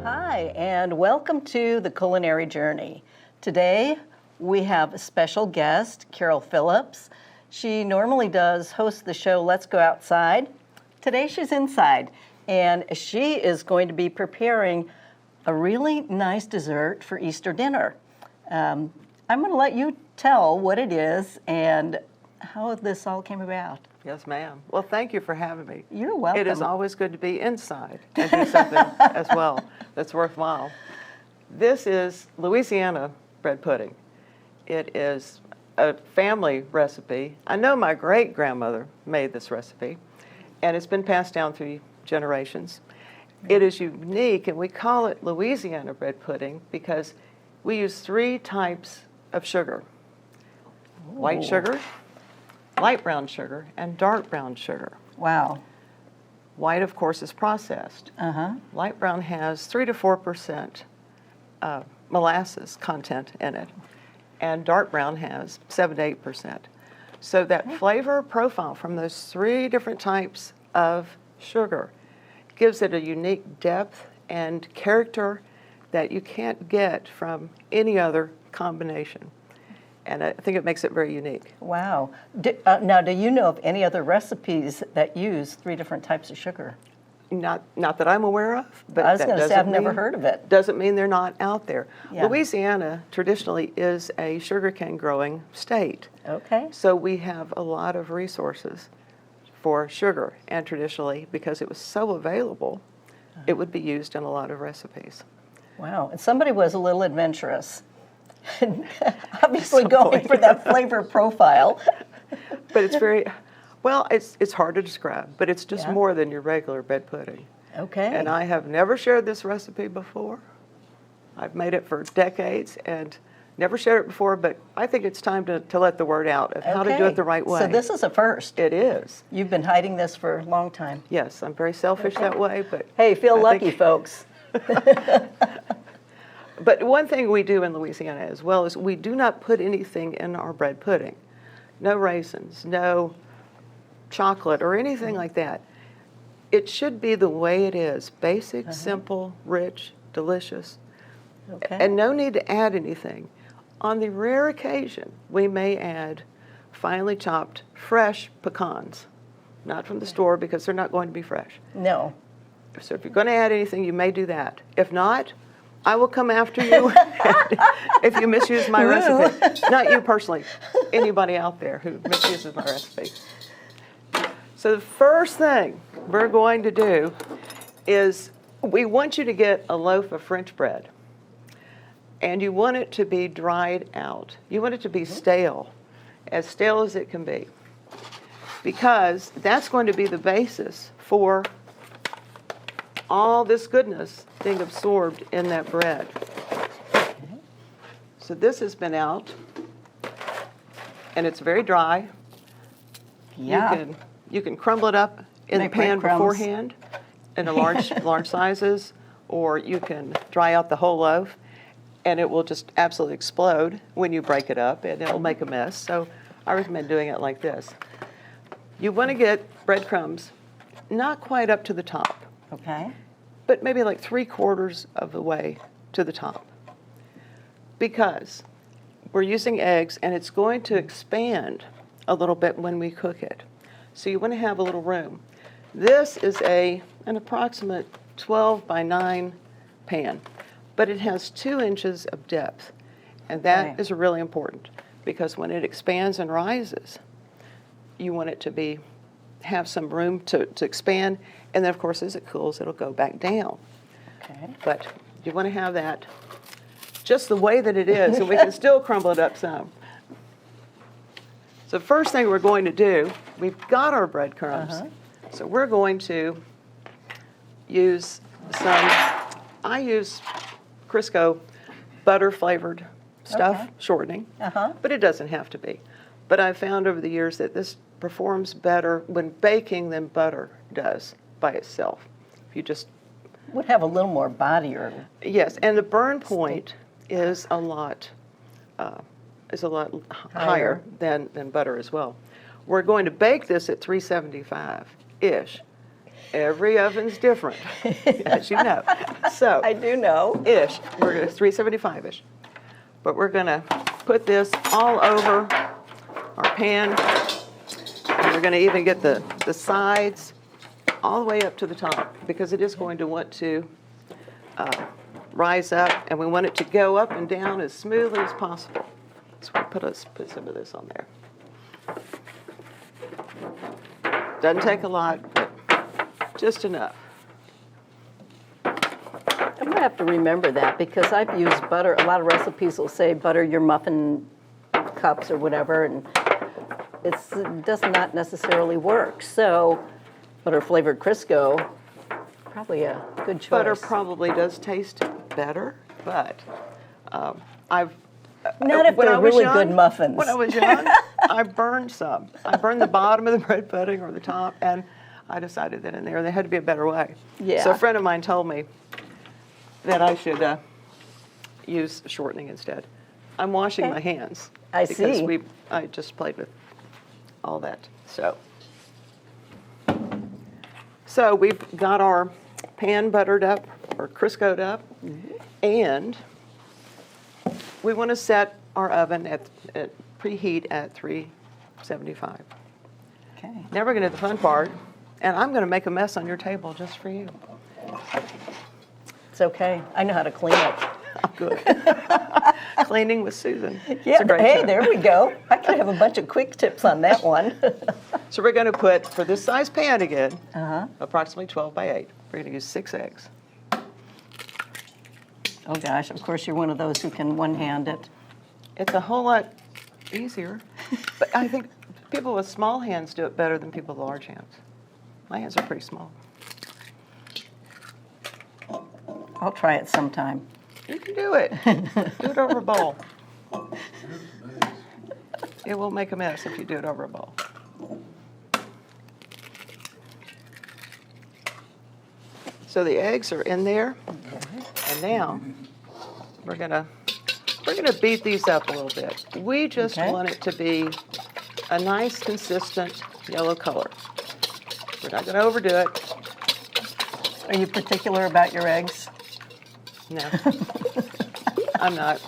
Hi, and welcome to the Culinary Journey. Today, we have a special guest, Carol Phillips. She normally does host the show Let's Go Outside. Today, she's inside, and she is going to be preparing a really nice dessert for Easter dinner. I'm going to let you tell what it is and how this all came about. Yes, ma'am. Well, thank you for having me. You're welcome. It is always good to be inside and do something as well that's worthwhile. This is Louisiana bread pudding. It is a family recipe. I know my great-grandmother made this recipe, and it's been passed down through generations. It is unique, and we call it Louisiana bread pudding because we use 3 types of sugar: white sugar, light brown sugar, and dark brown sugar. Wow. White, of course, is processed. Light brown has 3 to 4% molasses content in it, and dark brown has 7 to 8%. So that flavor profile from those 3 different types of sugar gives it a unique depth and character that you can't get from any other combination. And I think it makes it very unique. Wow. Now, do you know of any other recipes that use 3 different types of sugar? Not that I'm aware of, but I was going to say I've never heard of it. Doesn't mean they're not out there. Yeah. Louisiana traditionally is a sugarcane growing state. Okay. So we have a lot of resources for sugar, and traditionally, because it was so available, it would be used in a lot of recipes. Wow. And somebody was a little adventurous. Obviously going for that flavor profile. But it's very, well, it's hard to describe, but it's just Yeah. more than your regular bread pudding. Okay. And I have never shared this recipe before. I've made it for decades and never shared it before, but I think it's time to let the word out of how to do it the right way. So this is a first. It is. You've been hiding this for a long time. Yes, I'm very selfish that way, but Hey, feel I lucky, think- folks. But one thing we do in Louisiana as well is we do not put anything in our bread pudding. No raisins, no chocolate or anything like that. It should be the way it is, basic, simple, rich, delicious, Okay. and no need to add anything. On the rare occasion, we may add finely chopped fresh pecans, not from the store because they're not going to be fresh. No. So if you're going to add anything, you may do that. If not, I will come after you if you misuse my recipe. Not you personally, anybody out there who misuses my recipe. So the first thing we're going to do is we want you to get a loaf of French bread. And you want it to be dried out. You want it to be stale as it can be. Because that's going to be the basis for all this goodness being absorbed in that bread. So this has been out, and it's very dry. Yeah. You can crumble it up in Make the pan breadcrumbs. beforehand in a large sizes, or you can dry out the whole loaf, and it will just absolutely explode when you break it up, and it'll make a mess. So I recommend doing it like this. You want to get breadcrumbs not quite up to the top, Okay. but maybe like 3/4 of the way to the top. Because we're using eggs and it's going to expand a little bit when we cook it. So you want to have a little room. This is an approximate 12 by 9 pan, but it has 2 inches of depth. And that is really important because when it expands and rises, you want it to have some room to expand. And then, of course, as it cools, it'll go back down. Okay. But you want to have that just the way that it is, and we can still crumble it up some. So first thing we're going to do, we've got our breadcrumbs. So we're going to use I use Crisco butter flavored stuff, shortening, but it doesn't have to be. But I've found over the years that this performs better when baking than butter does by itself. If you just Would have a little more body or yes, and the burn point is a lot higher than butter as well. We're going to bake this at 375-ish. Every oven's different, as you know. So I do know. ish. We're going to 375-ish. But we're going to put this all over our pan. And we're going to even get the sides all the way up to the top because it is going to want to rise up, and we want it to go up and down as smoothly as possible. So we'll put some of this on there. Doesn't take a lot, but just enough. I'm going to have to remember that because I've used butter. A lot of recipes will say butter your muffin cups or whatever, and it does not necessarily work. So butter-flavored Crisco, probably a good choice. Butter probably does taste better, but I've... Not if when they're I was really young- good muffins. When I was young, I burned some. I burned the bottom of the bread pudding or the top, and I decided that in there had to be a better way. Yeah. So a friend of mine told me that I should use shortening instead. I'm washing Okay. my hands. I because see. I just played with all that. So we've got our pan buttered up or Criscoed up, and we want to set our oven at preheat at 375. Okay. Now we're going to do the fun part, and I'm going to make a mess on your table just for you. It's okay. I know how to clean it. Good. Cleaning with Susan. It's Yeah, a great hey, show. there we go. I could have a bunch of quick tips on that one. So we're going to put, for this size pan again, Uh-huh. approximately 12 by 8. We're going to use 6 eggs. Oh gosh, of course you're one of those who can one-hand it. It's a whole lot easier, but I think people with small hands do it better than people with large hands. My hands are pretty small. I'll try it sometime. You can do it. Do it over a bowl. It will make a mess if you do it over a bowl. So the eggs are in there, and now we're gonna beat these up a little bit. We just Okay. want it to be a nice, consistent yellow color. We're not gonna overdo it. Are you particular about your eggs? No, I'm not.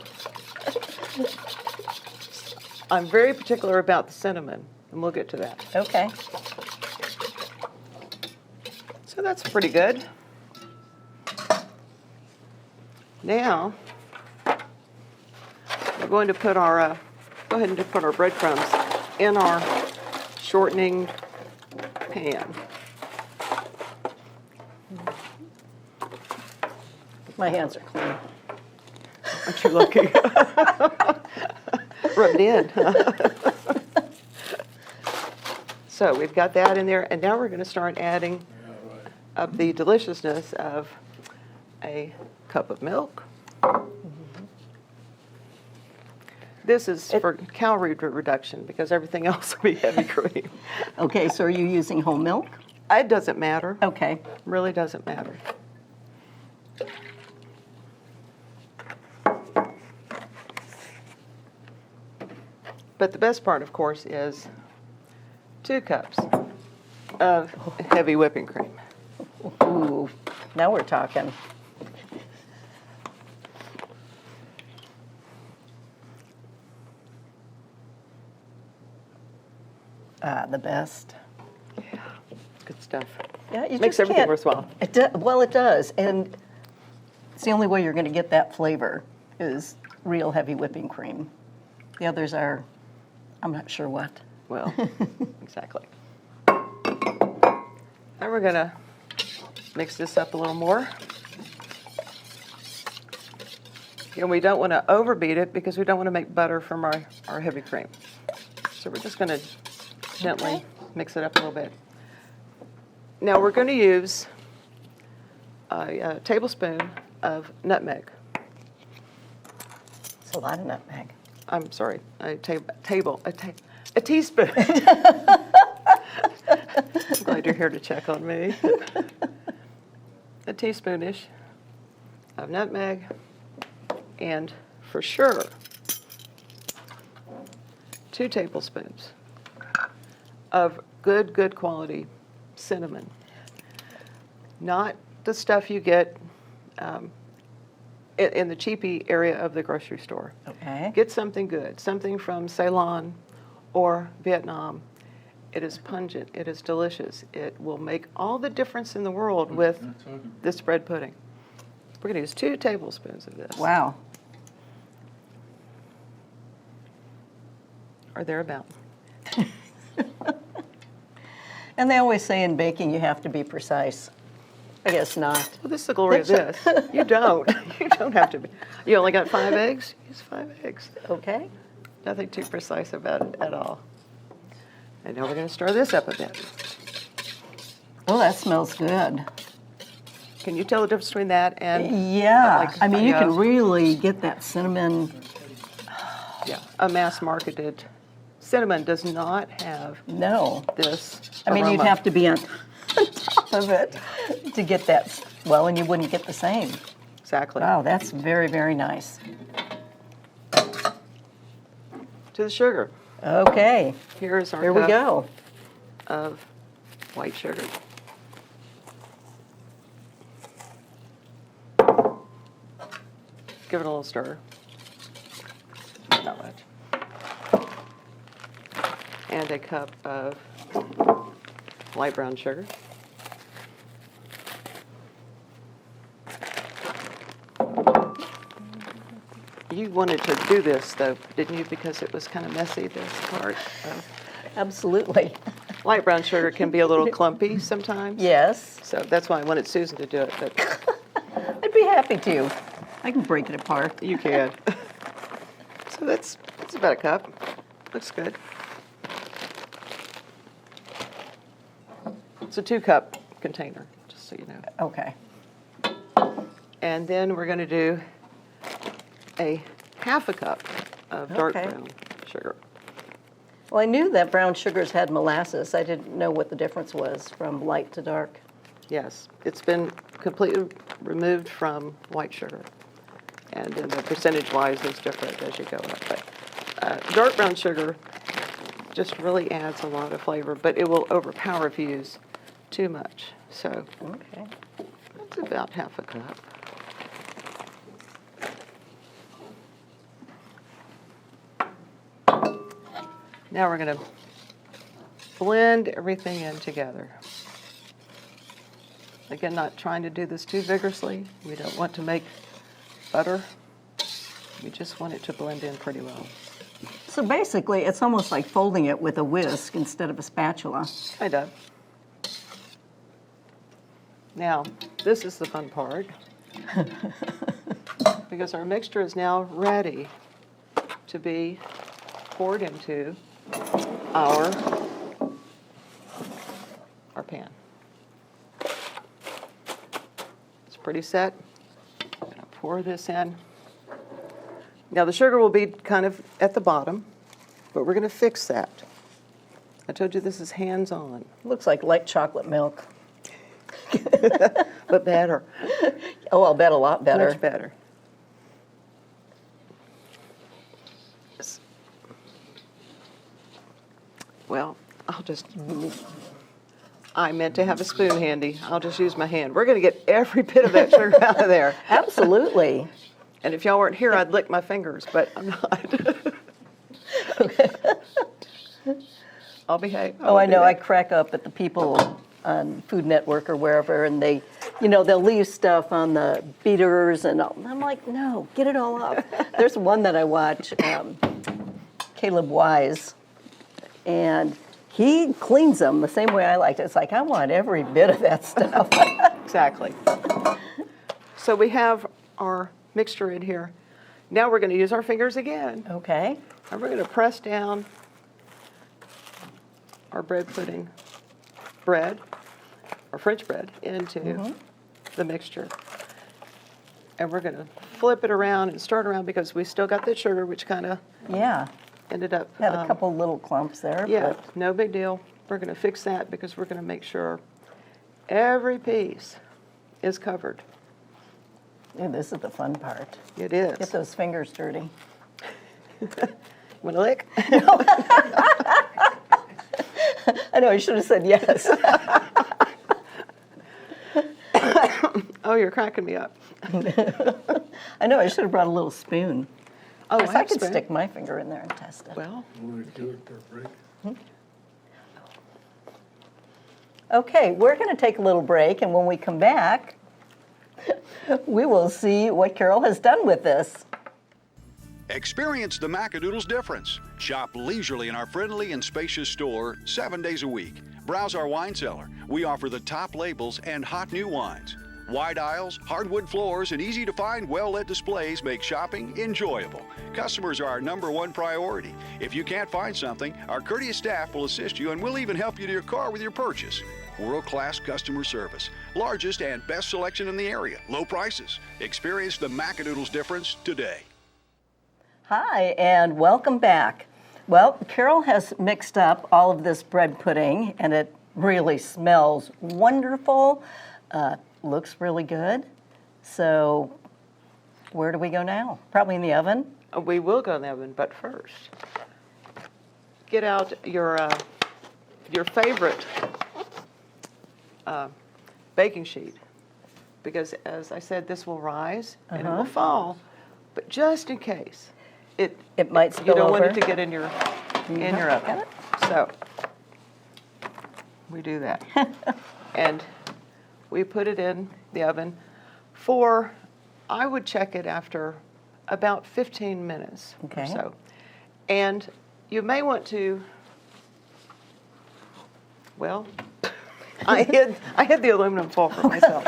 I'm very particular about the cinnamon, and we'll get to that. Okay. So that's pretty good. Now, we're going to put our, go ahead and just put our breadcrumbs in our shortening pan. My hands are clean. Aren't you lucky? Rubbed in. So we've got that in there, and now we're going to start adding up the deliciousness of a cup of milk. This is for calorie reduction because everything else will be heavy cream. Okay, so are you using whole milk? It doesn't matter. Okay. Really doesn't matter. But the best part, of course, is 2 cups of heavy whipping cream. Ooh, now we're talking. Ah, the best. Good stuff. Yeah, you Makes just everything can't- worthwhile. Well, it does, and it's the only way you're going to get that flavor is real heavy whipping cream. The others are, I'm not sure what. Well, exactly. Now we're going to mix this up a little more. And we don't want to overbeat it because we don't want to make butter from our heavy cream. So we're just going to gently mix it up a little bit. Now we're going to use a tablespoon of nutmeg. It's a lot of nutmeg. I'm sorry, a teaspoon. I'm glad you're here to check on me. A teaspoonish of nutmeg, and for sure, 2 tablespoons of good quality cinnamon. Not the stuff you get in the cheapy area of the grocery store. Okay. Get something good, something from Ceylon or Vietnam. It is pungent, it is delicious. It will make all the difference in the world with this bread pudding. We're going to use 2 tablespoons of this. Wow. Or thereabout. And they always say in baking you have to be precise. I guess not. Well, this is the glory of this. You don't. You don't have to be. You only got 5 eggs? Use 5 eggs. Okay. Nothing too precise about it at all. And now we're going to stir this up a bit. Oh, that smells good. Can you tell the difference between that and Yeah. like I mean, you can Fayose? really get that cinnamon. Yeah, a mass-marketed cinnamon does not have No. this I mean, you'd aroma. have to be on top of it to get that, well, and you wouldn't get the same. Exactly. Wow, that's very, very nice. To the sugar. Okay, Here's our here we cup go. of white sugar. Give it a little stir. Not much. And a cup of light brown sugar. You wanted to do this, though, didn't you? Because it was kind of messy, this part. Absolutely. Light brown sugar can be a little clumpy sometimes. Yes, So that's why I wanted Susan to do it, but I'd be happy to. I can break it apart. you can. So that's about a cup. Looks good. It's a 2-cup container, just so you know. Okay. And then we're going to do a 1/2 cup of dark Okay. brown sugar. Well, I knew that brown sugars had molasses. I didn't know what the difference was from light to dark. Yes, it's been completely removed from white sugar. And then the percentage-wise is different as you go up. But dark brown sugar just really adds a lot of flavor, but it will overpower if you use too much. So Okay. that's about 1/2 cup. Now we're going to blend everything in together. Again, not trying to do this too vigorously. We don't want to make butter. We just want it to blend in pretty well. So basically, it's almost like folding it with a whisk instead of a spatula. Kind of. Now, this is the fun part. Because our mixture is now ready to be poured into our pan. It's pretty set. I'm going to pour this in. Now the sugar will be kind of at the bottom, but we're going to fix that. I told you this is hands-on, Looks like light chocolate milk. but better, Oh, I'll bet a lot better. much better. Well, I meant to have a spoon handy. I'll just use my hand. We're going to get every bit of that sugar out of there. Absolutely. And if y'all weren't here, I'd lick my fingers, but I'm not. I'll behave. Oh, I won't do know. I that. crack up at the people on Food Network or wherever, and they, they'll leave stuff on the beaters, and I'm like, no, get it all off. There's one that I watch, Caleb Wise, and he cleans them the same way I like it. It's like, I want every bit of that stuff. Exactly. So we have our mixture in here. Now we're going to use our fingers again. Okay. And we're going to press down our bread pudding bread, or French bread, into the mixture. And we're going to flip it around and stir it around because we still got the sugar, which kind of Yeah. ended up. Had a couple little clumps there. Yeah, But no big deal. We're going to fix that because we're going to make sure every piece is covered. ooh, this is the fun part. It is. Get those fingers dirty. Want to lick? I know, I should have said yes. Oh, you're cracking me up. I know, I should have brought a little spoon. Oh, Of course, I have could spoon. stick my finger in there and test it. Well, Want to do it for a break? Okay, we're going to take a little break, and when we come back, we will see what Carol has done with this. Experience the Macadoodles difference. Shop leisurely in our friendly and spacious store 7 days a week. Browse our wine cellar. We offer the top labels and hot new wines. Wide aisles, hardwood floors, and easy-to-find, well-lit displays make shopping enjoyable. Customers are our #1 priority. If you can't find something, our courteous staff will assist you, and we'll even help you to your car with your purchase. World-class customer service. Largest and best selection in the area. Low prices. Experience the Macadoodles difference today. Hi, and welcome back. Well, Carol has mixed up all of this bread pudding, and it really smells wonderful. Looks really good. So where do we go now? Probably in the oven? we will go in the oven, but first, get out your favorite baking sheet, because as I said, this will rise and it will fall, but just in case, It might spill you don't want over. it to get in your oven. So we do that, and we put it in the oven for, I would check it after about 15 minutes Okay. or so, and you may want to. Well, I hid the aluminum foil for myself.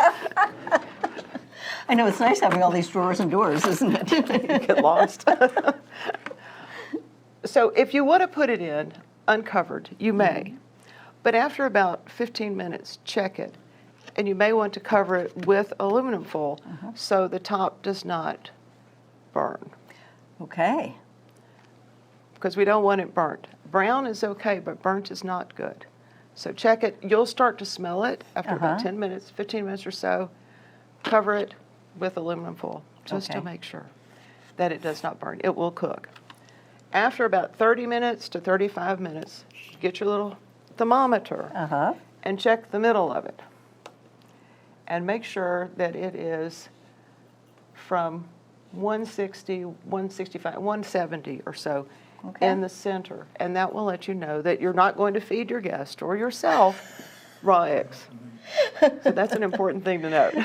I know, it's nice having all these drawers and doors, isn't it? Get lost. So if you want to put it in uncovered, you may. But after about 15 minutes, check it. And you may want to cover it with aluminum foil so the top does not burn, Okay. because we don't want it burnt. Brown is okay, but burnt is not good. So check it. You'll start to smell it after about 10 minutes, 15 minutes or so. Cover it with aluminum foil just to Okay. make sure that it does not burn. It will cook. After about 30 minutes to 35 minutes, get your little thermometer and check the middle of it. And make sure that it is from 160, 165, 170 or so in the center. And that will let you know that you're not going to feed your guest or yourself raw eggs. So that's an important thing to note.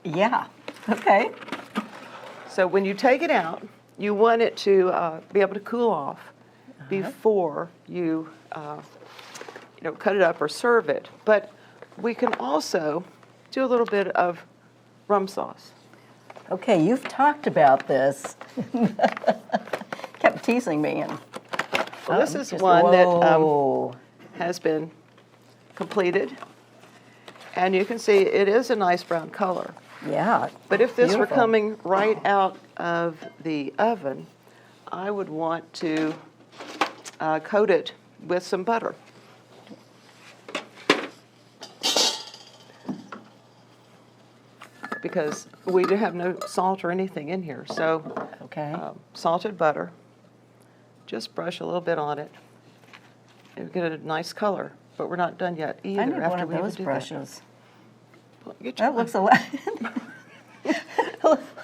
Yeah. Okay. So when you take it out, you want it to be able to cool off before you, cut it up or serve it. But we can also do a little bit of rum sauce. Okay, you've talked about this. Kept teasing me. And Well, this is just- one that whoa. has been completed, and you can see it is a nice brown color. Yeah. But if this were beautiful. coming right out of the oven, I would want to coat it with some butter. Because we do have no salt or anything in here, so Okay. salted butter, just brush a little bit on it. It'll get a nice color, but we're not done yet either. I need one after of we even those do brushes. Well, get your That looks a lot.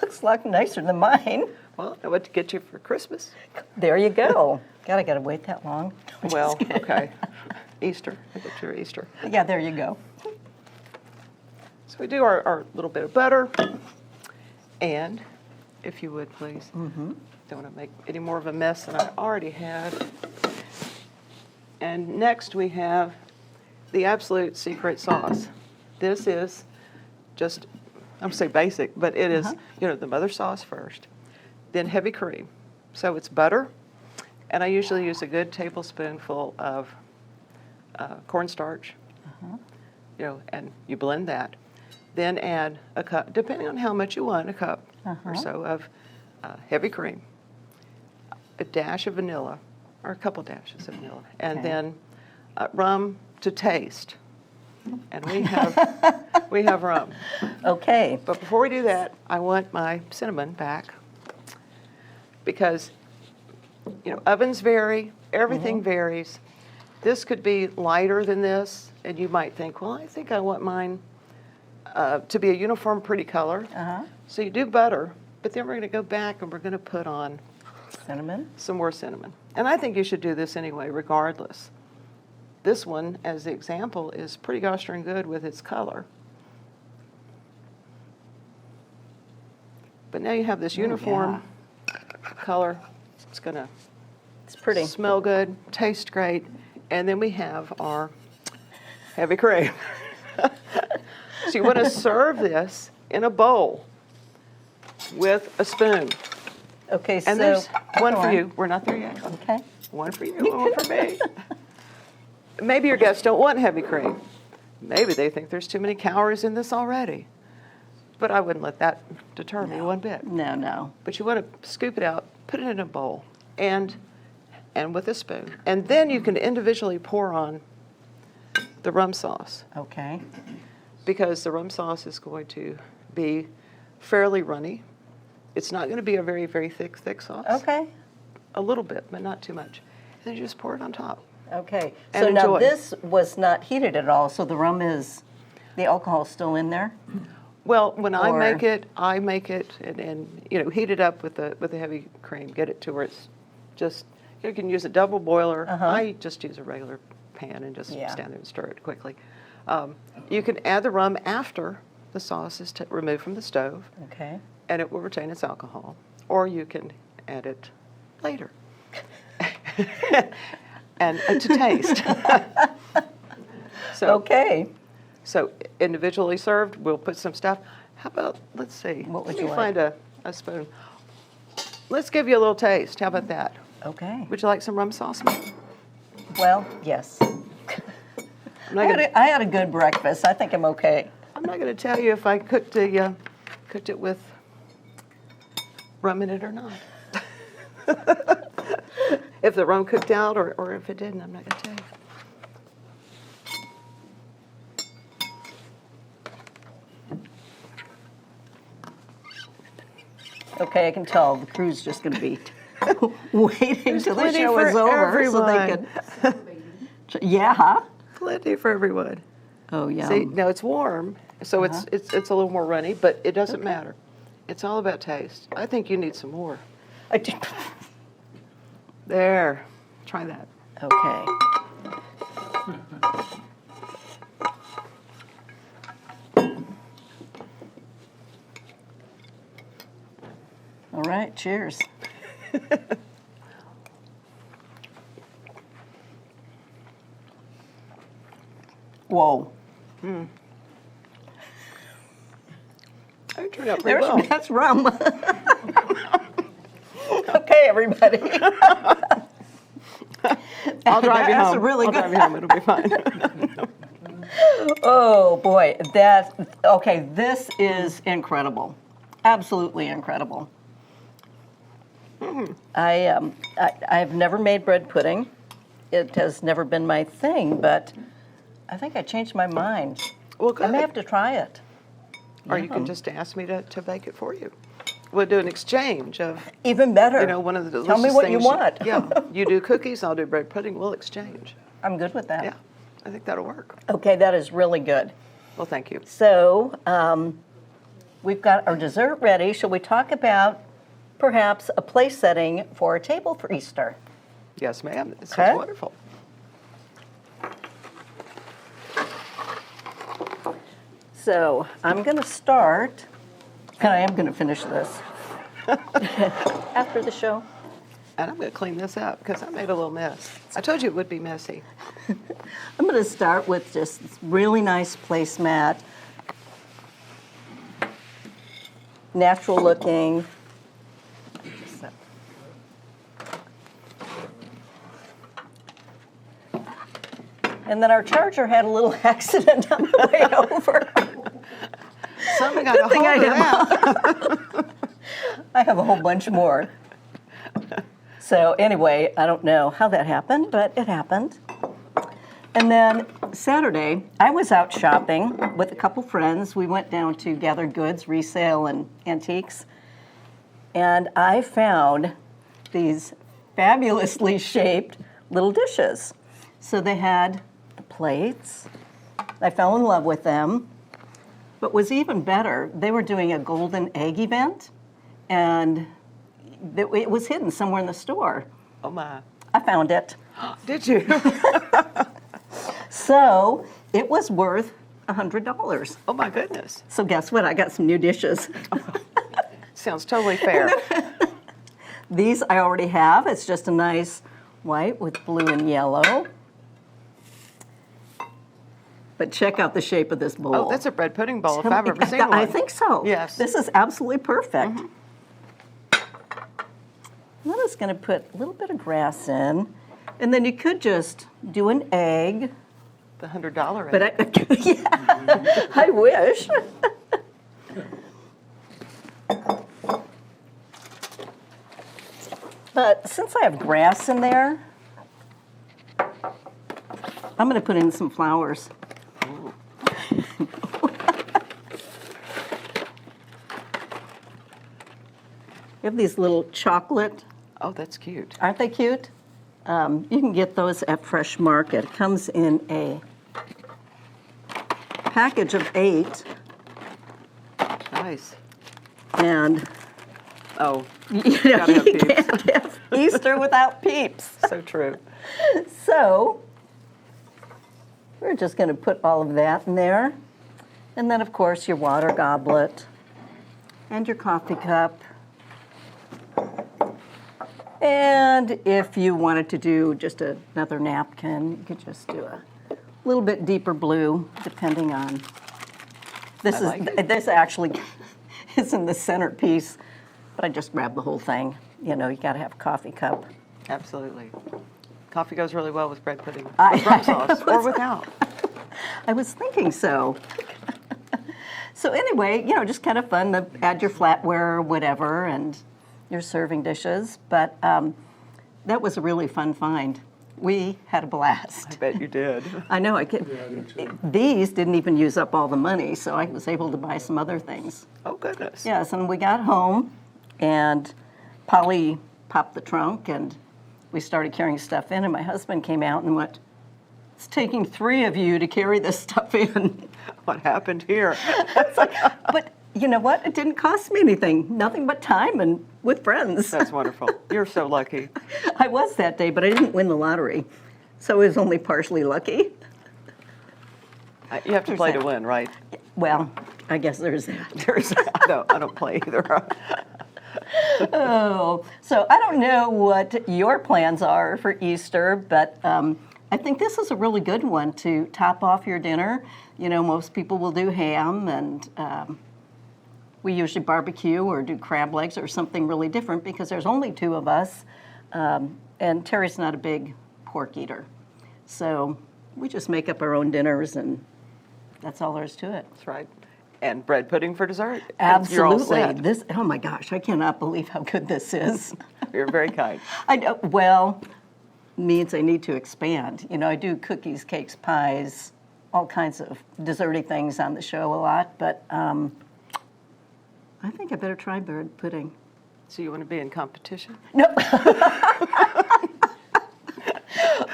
Looks like nicer than mine. Well, I want to get you for Christmas. There you go. God, I gotta wait that long. Well, okay. Easter. I get your Easter. Yeah, there you go. So we do our little bit of butter. And if you would, please. Don't want to make any more of a mess than I already have. And next we have the absolute secret sauce. This is just, I'm going to say basic, but it is, the mother sauce first, then heavy cream. So it's butter, and I usually use a good tablespoonful of cornstarch, and you blend that. Then add a cup, depending on how much you want, a cup or so of heavy cream, a dash of vanilla, or a couple dashes of vanilla, and then rum to taste. And we have rum. Okay. But before we do that, I want my cinnamon back, because ovens vary, everything varies, This could be lighter than this, and you might think, well, I think I want mine to be a uniform, pretty color. So you do butter, but then we're going to go back and we're going to put on Cinnamon. some more cinnamon. And I think you should do this anyway, regardless. This one, as the example, is pretty gosh darn good with its color. But now you have this uniform color. It's going to It's pretty. smell good, taste great, and then we have our heavy cream. So you want to serve this in a bowl with a spoon. Okay, And so there's one go for on. you. We're not there yet. Okay. One for you, one for me. Maybe your guests don't want heavy cream. Maybe they think there's too many calories in this already. But I wouldn't let that deter me one bit. No, no. But you want to scoop it out, put it in a bowl, and with a spoon. And then you can individually pour on the rum sauce, Okay. because the rum sauce is going to be fairly runny. It's not going to be a very, very thick sauce. Okay. A little bit, but not too much. And then you just pour it on top. Okay. And So now enjoy. this was not heated at all, so the rum is, the alcohol's still in there? Well, when I Or- make it and heat it up with the heavy cream, get it to where it's just, you can use a double boiler. I just use a regular pan and just Yeah. stand there and stir it quickly. You can add the rum after the sauce is removed from the stove, Okay. and it will retain its alcohol. Or you can add it later. And to taste. So, Okay. so individually served, we'll put some stuff. How about, let's see. What would Let you me like? find a spoon. Let's give you a little taste. How about that? Okay. Would you like some rum sauce? Well, yes. I'm not gonna, I had a good breakfast. I think I'm okay. I'm not going to tell you if I cooked it with rum in it or not. If the rum cooked out or if it didn't, I'm not going to tell you. Okay, I can tell the crew's just going to be waiting till the plenty show for is over everyone. so they can. Yeah. Plenty for everyone. Oh, yeah. See, now it's warm, so it's a little more runny, but it doesn't matter. It's all about taste. I think you need some more. I do. There, try that. Okay. All right, cheers. Whoa. It turned out pretty well. That's rum. Okay, everybody. I'll drive you That's home. really I'll good. drive you home. It'll be fine. Oh boy, okay, this is incredible. Absolutely incredible. I've never made bread pudding. It has never been my thing, but I think I changed my mind. Well, I may good. have to try it. Or you can just ask me to bake it for you. We'll do an exchange of, Even better. one of the delicious Tell me what you things want. Yeah, you do cookies, I'll do bread pudding. We'll exchange. I'm good with that. Yeah, I think that'll work. Okay, that is really good. Well, thank you. So we've got our dessert ready. Shall we talk about perhaps a place setting for a table for Easter? Yes, ma'am. It Okay. sounds wonderful. So I'm going to start, and I am going to finish this after the show. And I'm going to clean this up because I made a little mess. I told you it would be messy. I'm going to start with just this really nice placemat, natural looking. And then our charger had a little accident on the way over. Something got a hold thing I of that. I have a whole bunch more. So anyway, I don't know how that happened, but it happened. And then Saturday, I was out shopping with a couple friends. We went down to Gather Goods, Resale, and Antiques. And I found these fabulously shaped little dishes. So they had the plates. I fell in love with them. But was even better, they were doing a golden egg event, and it was hidden somewhere in the store. Oh my. I found it. Did you? So it was worth $100. Oh my goodness. So guess what? I got some new dishes. Sounds totally fair. These I already have. It's just a nice white with blue and yellow. But check out the shape of this bowl. Oh, that's a bread pudding bowl if I've ever seen one. I think so. Yes. This is absolutely perfect. I'm just going to put a little bit of grass in. And then you could just do an egg. The $100 egg. But yeah, I wish. But since I have grass in there, I'm going to put in some flowers. You have these little chocolate, Oh, that's cute. aren't they cute? You can get those at Fresh Market. It comes in a package of 8, Nice. and Oh, you Gotta have peeps. can't have Easter without peeps. so true. So we're just going to put all of that in there. And then, of course, your water goblet and your coffee cup. And if you wanted to do just another napkin, you could just do a little bit deeper blue, depending on. This this actually is in the centerpiece, but I just grabbed the whole thing. You know, you got to have a coffee cup. Absolutely. Coffee goes really well with bread pudding. I- With rum sauce or without. I was thinking so. So anyway, you know, just kind of fun to add your flatware or whatever and your serving dishes. But that was a really fun find. We had a I blast. bet you did. I know. These didn't even use up all the money, so I was able to buy some other things. Oh, goodness. Yes, and we got home, and Polly popped the trunk, and we started carrying stuff in, and my husband came out and went, "It's taking 3 of you to carry this stuff in." What happened here? But you know what? It didn't cost me anything. Nothing but time and with friends. That's wonderful. You're so lucky. I was that day, but I didn't win the lottery. So it was only partially lucky. You have to play to win, right? Well, I guess there's that. I don't play either. Oh, so I don't know what your plans are for Easter, but I think this is a really good one to top off your dinner. You know, most people will do ham, and we usually barbecue or do crab legs or something really different because there's only 2 of us, and Terry's not a big pork eater. So we just make up our own dinners, and that's all there is to it. That's right. And bread pudding for dessert. And you're all Absolutely. set. Oh my gosh, I cannot believe how good this is. You're very kind. I know, well, means I need to expand. You know, I do cookies, cakes, pies, all kinds of desserty things on the show a lot, but I think I better try bread pudding. So you want to be in competition? No.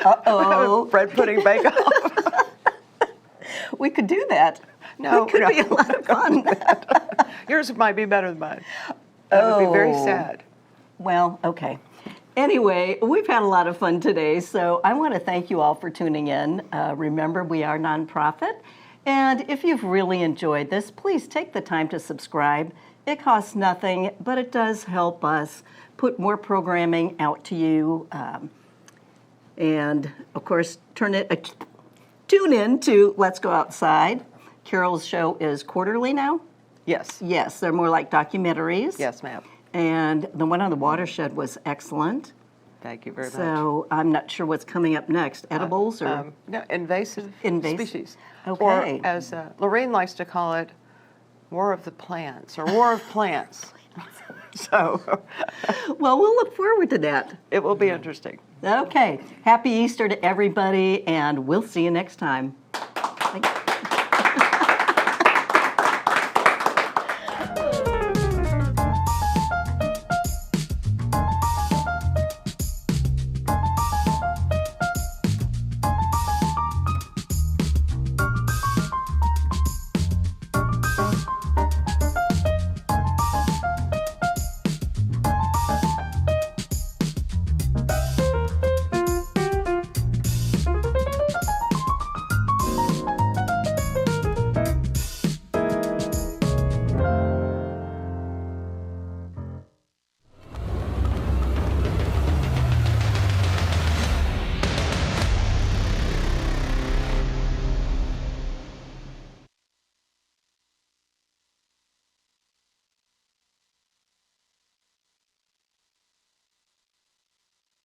Uh-oh. Bread pudding bake-off. We could do that. No, it could no, be a lot of fun. Yours might be better than mine. That would be very sad. Well, okay. Anyway, we've had a lot of fun today, so I want to thank you all for tuning in. Remember, we are nonprofit, and if you've really enjoyed this, please take the time to subscribe. It costs nothing, but it does help us put more programming out to you. And, of course, tune in to Let's Go Outside. Carol's show is quarterly now. Yes. Yes, they're more like documentaries. Yes, ma'am. And the one on the watershed was excellent. Thank you very much. So I'm not sure what's coming up next. Edibles or No, invasive species. Okay. Or as Lorraine likes to call it, War of the Plants or War of Plants. So well, we'll look forward to that. it will be interesting. Okay. Happy Easter to everybody, and we'll see you next time. Thank you.